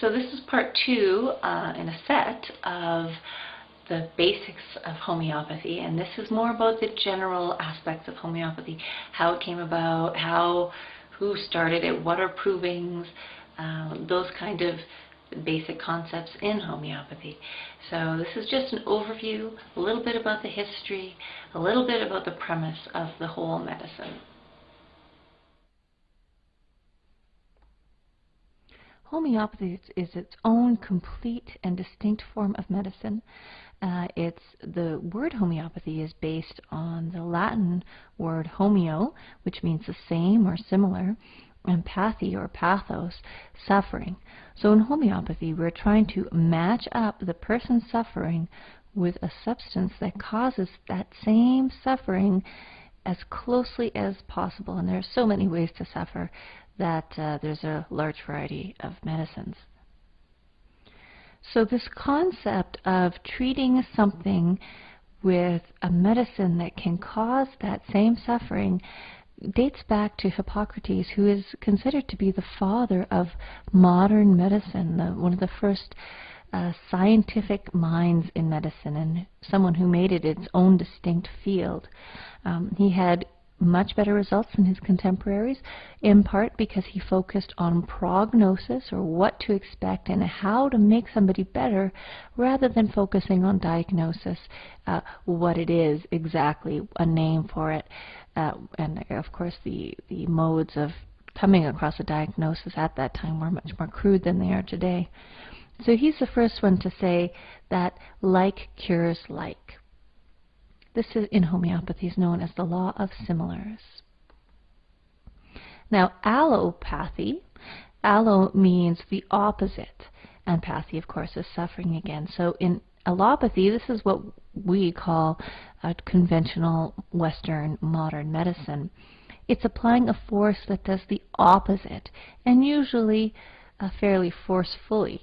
So this is part two in a set of the basics of homeopathy, and this is more about the general aspects of homeopathy, how it came about, who started it, what are provings, those kind of basic concepts in homeopathy. So this is just an overview, a little bit about the history, a little bit about the premise of the whole medicine. Homeopathy is its own complete and distinct form of medicine. The word homeopathy is based on the Latin word homeo, which means the same or similar, and pathy or pathos, suffering. So in homeopathy, we're trying to match up the person's suffering with a substance that causes that same suffering as closely as possible. And there are so many ways to suffer that there's a large variety of medicines. So this concept of treating something with a medicine that can cause that same suffering dates back to Hippocrates, who is considered to be the father of modern medicine, one of the first scientific minds in medicine, and someone who made it its own distinct field. He had much better results than his contemporaries, in part because he focused on prognosis, or what to expect and how to make somebody better, rather than focusing on diagnosis, what it is exactly, a name for it, and of course the modes of coming across a diagnosis at that time were much more crude than they are today. So he's the first one to say that like cures like. This is, in homeopathy, is known as the law of similars. Now, allopathy, allo means the opposite, and pathy, of course, is suffering again. So in allopathy, this is what we call a conventional Western modern medicine. It's applying a force that does the opposite, and usually fairly forcefully.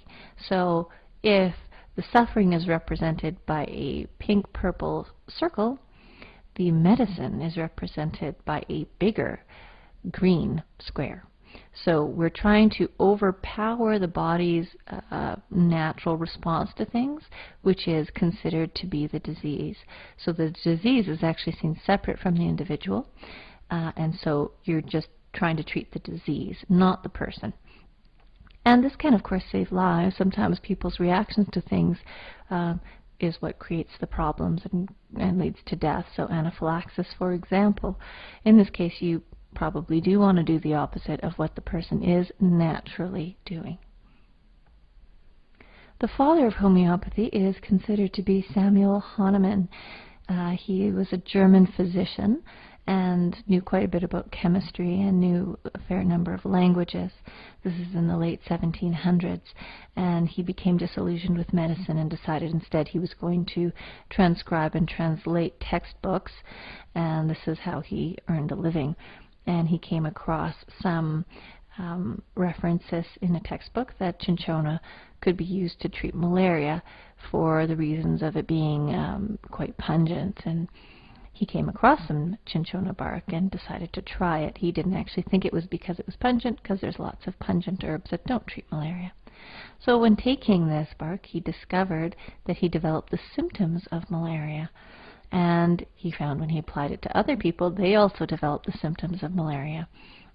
So if the suffering is represented by a pink-purple circle, the medicine is represented by a bigger green square. So we're trying to overpower the body's natural response to things, which is considered to be the disease. So the disease is actually seen separate from the individual, and so you're just trying to treat the disease, not the person. And this can, of course, save lives. Sometimes people's reactions to things is what creates the problems and leads to death. So anaphylaxis, for example. In this case, you probably do want to do the opposite of what the person is naturally doing. The father of homeopathy is considered to be Samuel Hahnemann. He was a German physician and knew quite a bit about chemistry and knew a fair number of languages. This is in the late 1700s, and he became disillusioned with medicine and decided instead he was going to transcribe and translate textbooks, and this is how he earned a living. And he came across some references in a textbook that cinchona could be used to treat malaria for the reasons of it being quite pungent, and he came across some cinchona bark and decided to try it. He didn't actually think it was because it was pungent, because there's lots of pungent herbs that don't treat malaria. So when taking this bark, he discovered that he developed the symptoms of malaria. And he found when he applied it to other people, they also developed the symptoms of malaria.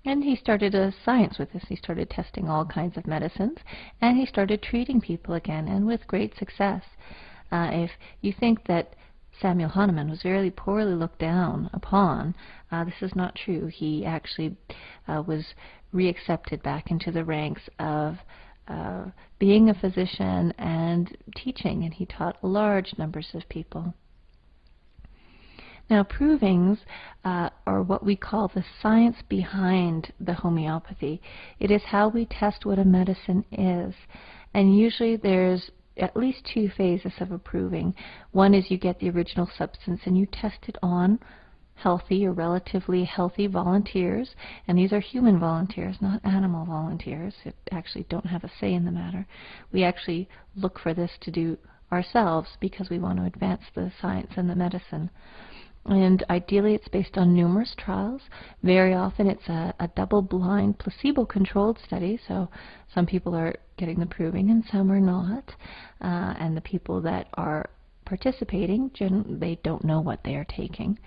And he started a science with this. He started testing all kinds of medicines, and he started treating people again, and with great success. If you think that Samuel Hahnemann was very poorly looked down upon, this is not true. He actually was reaccepted back into the ranks of being a physician and teaching, and he taught large numbers of people. Now, provings are what we call the science behind the homeopathy. It is how we test what a medicine is. And usually there's at least two phases of a proving. One is you get the original substance and you test it on healthy or relatively healthy volunteers, and these are human volunteers, not animal volunteers who actually don't have a say in the matter. We actually look for this to do ourselves because we want to advance the science and the medicine. And ideally it's based on numerous trials. Very often it's a double-blind, placebo-controlled study, so some people are getting the proving and some are not. And the people that are participating, they don't know what they are taking.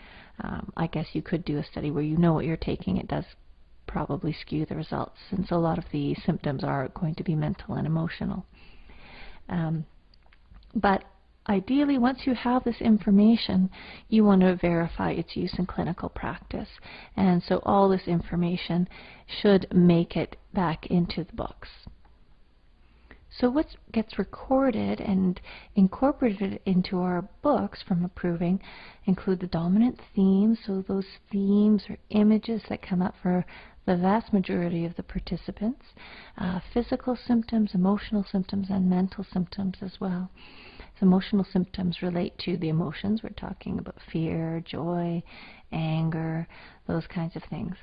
I guess you could do a study where you know what you're taking. It does probably skew the results, since a lot of the symptoms are going to be mental and emotional. But ideally, once you have this information, you want to verify its use in clinical practice. And so all this information should make it back into the books. So what gets recorded and incorporated into our books from a proving include the dominant themes, so those themes or images that come up for the vast majority of the participants, physical symptoms, emotional symptoms, and mental symptoms as well. So emotional symptoms relate to the emotions. We're talking about fear, joy, anger, those kinds of things.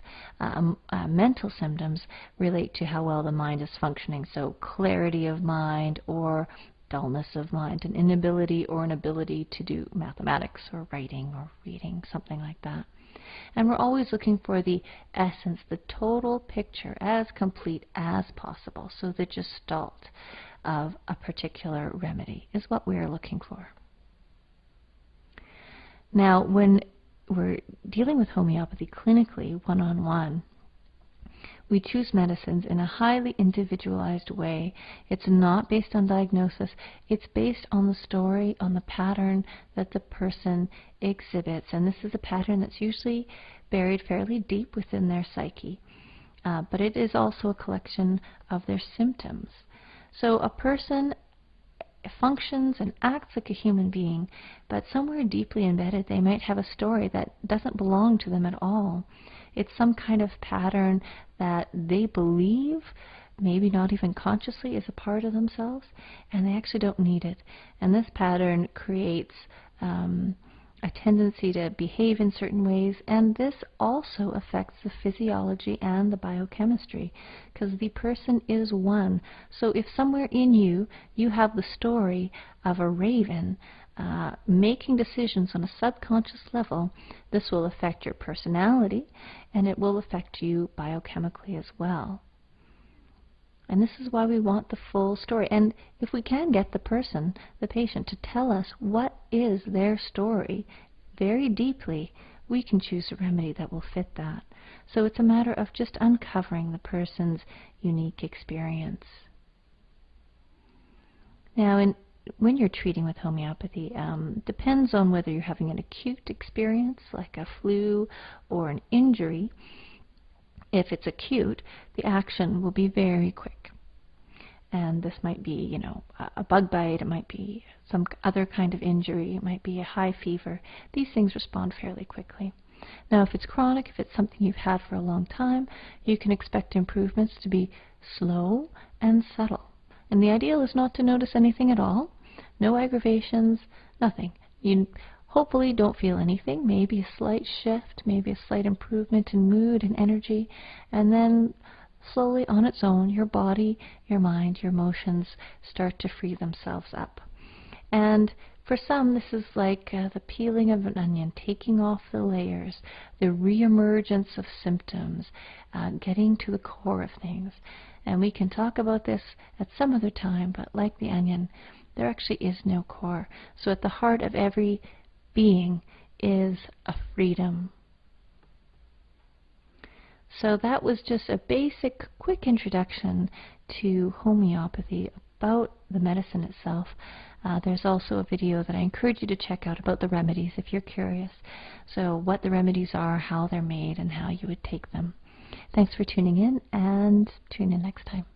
Mental symptoms relate to how well the mind is functioning, so clarity of mind or dullness of mind, an inability or an ability to do mathematics or writing or reading, something like that. And we're always looking for the essence, the total picture, as complete as possible. So the gestalt of a particular remedy is what we are looking for. Now, when we're dealing with homeopathy clinically, one-on-one, we choose medicines in a highly individualized way. It's not based on diagnosis. It's based on the story, on the pattern that the person exhibits. And this is a pattern that's usually buried fairly deep within their psyche. But it is also a collection of their symptoms. So a person functions and acts like a human being, but somewhere deeply embedded they might have a story that doesn't belong to them at all. It's some kind of pattern that they believe, maybe not even consciously, is a part of themselves, and they actually don't need it. And this pattern creates a tendency to behave in certain ways, and this also affects the physiology and the biochemistry, because the person is one. So if somewhere in you, you have the story of a raven making decisions on a subconscious level, this will affect your personality, and it will affect you biochemically as well. And this is why we want the full story. And if we can get the person, the patient, to tell us what is their story very deeply, we can choose a remedy that will fit that. So it's a matter of just uncovering the person's unique experience. Now, when you're treating with homeopathy, depends on whether you're having an acute experience, like a flu or an injury. If it's acute, the action will be very quick. And this might be, you know, a bug bite, it might be some other kind of injury, it might be a high fever. These things respond fairly quickly. Now, if it's chronic, if it's something you've had for a long time, you can expect improvements to be slow and subtle. And the ideal is not to notice anything at all, no aggravations, nothing. You hopefully don't feel anything, maybe a slight shift, maybe a slight improvement in mood and energy, and then slowly on its own, your body, your mind, your emotions start to free themselves up. And for some, this is like the peeling of an onion, taking off the layers, the reemergence of symptoms, getting to the core of things. And we can talk about this at some other time, but like the onion, there actually is no core. So at the heart of every being is a freedom. So that was just a basic, quick introduction to homeopathy, about the medicine itself. There's also a video that I encourage you to check out about the remedies if you're curious. So what the remedies are, how they're made, and how you would take them. Thanks for tuning in, and tune in next time.